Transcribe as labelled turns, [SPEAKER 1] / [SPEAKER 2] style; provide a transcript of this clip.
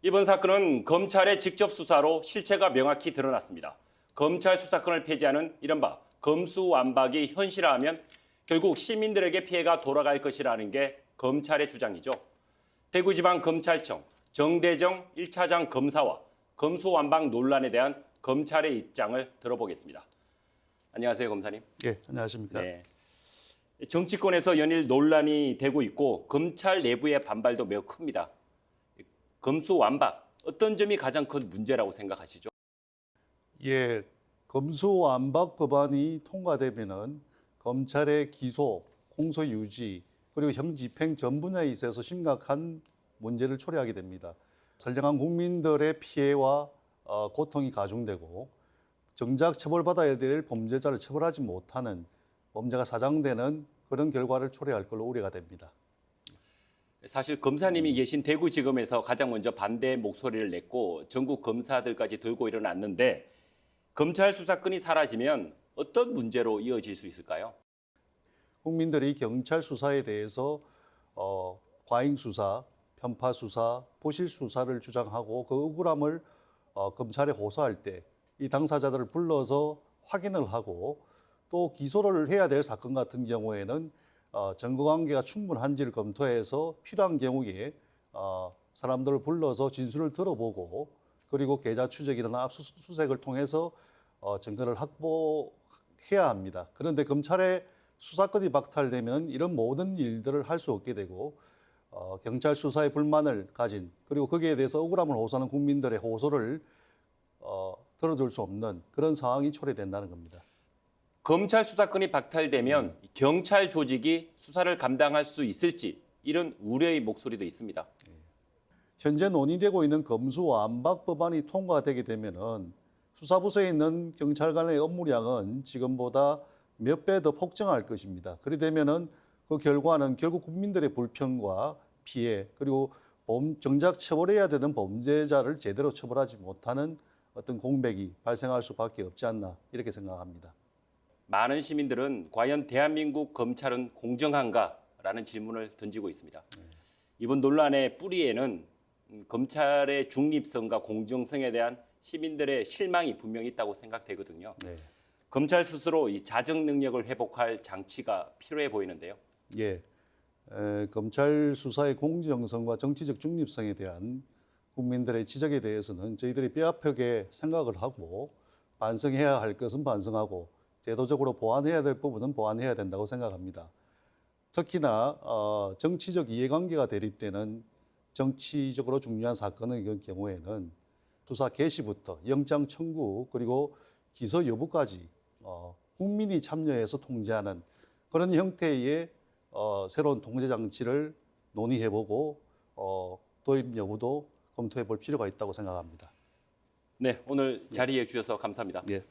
[SPEAKER 1] 이번 사건은 검찰의 직접 수사로 실체가 명확히 드러났습니다. 검찰 수사권을 폐지하는 이른바 검수완박이 현실화하면 결국 시민들에게 피해가 돌아갈 것이라는 게 검찰의 주장이죠. 대구지방검찰청 정대정 1차장 검사와 검수완박 논란에 대한 검찰의 입장을 들어보겠습니다. 안녕하세요, 검사님.
[SPEAKER 2] 예, 안녕하십니까.
[SPEAKER 1] 네. 정치권에서 연일 논란이 되고 있고 검찰 내부의 반발도 매우 큽니다. 검수완박, 어떤 점이 가장 큰 문제라고 생각하시죠?
[SPEAKER 2] 예, 검수완박 법안이 통과되면은 검찰의 기소, 공소 유지 그리고 형 집행 전 분야에 있어서 심각한 문제를 초래하게 됩니다. 선량한 국민들의 피해와 고통이 가중되고 정작 처벌받아야 될 범죄자를 처벌하지 못하는 범죄가 사장되는 그런 결과를 초래할 걸로 우려가 됩니다.
[SPEAKER 1] 사실 검사님이 계신 대구지검에서 가장 먼저 반대 목소리를 냈고 전국 검사들까지 들고 일어났는데 검찰 수사권이 사라지면 어떤 문제로 이어질 수 있을까요?
[SPEAKER 2] 국민들이 경찰 수사에 대해서 과잉 수사, 편파 수사, 부실 수사를 주장하고 그 억울함을 검찰에 호소할 때 이 당사자들을 불러서 확인을 하고 또 기소를 해야 될 사건 같은 경우에는 증거관계가 충분한지를 검토해서 필요한 경우에 사람들을 불러서 진술을 들어보고 그리고 계좌 추적이나 압수수색을 통해서 증거를 확보해야 합니다. 그런데 검찰의 수사권이 박탈되면 이런 모든 일들을 할 수 없게 되고 경찰 수사에 불만을 가진 그리고 거기에 대해서 억울함을 호소하는 국민들의 호소를 들어줄 수 없는 그런 상황이 초래된다는 겁니다.
[SPEAKER 1] 검찰 수사권이 박탈되면 경찰 조직이 수사를 감당할 수 있을지 이런 우려의 목소리도 있습니다.
[SPEAKER 2] 현재 논의되고 있는 검수완박 법안이 통과되게 되면은 수사부서에 있는 경찰관의 업무량은 지금보다 몇 배 더 폭증할 것입니다. 그리 되면은 그 결과는 결국 국민들의 불평과 피해 그리고 정작 처벌해야 되는 범죄자를 제대로 처벌하지 못하는 어떤 공백이 발생할 수밖에 없지 않나 이렇게 생각합니다.
[SPEAKER 1] 많은 시민들은 과연 대한민국 검찰은 공정한가라는 질문을 던지고 있습니다. 이번 논란의 뿌리에는 검찰의 중립성과 공정성에 대한 시민들의 실망이 분명히 있다고 생각되거든요.
[SPEAKER 2] 네.
[SPEAKER 1] 검찰 스스로 이 자정 능력을 회복할 장치가 필요해 보이는데요.
[SPEAKER 2] 예, 검찰 수사의 공정성과 정치적 중립성에 대한 국민들의 지적에 대해서는 저희들이 뼈아프게 생각을 하고 반성해야 할 것은 반성하고 제도적으로 보완해야 될 부분은 보완해야 된다고 생각합니다. 특히나 정치적 이해관계가 대립되는 정치적으로 중요한 사건의 경우에는 수사 개시부터 영장 청구 그리고 기소 여부까지 국민이 참여해서 통제하는 그런 형태의 새로운 통제 장치를 논의해보고 도입 여부도 검토해볼 필요가 있다고 생각합니다.
[SPEAKER 1] 네, 오늘 자리해 주셔서 감사합니다.
[SPEAKER 2] 예.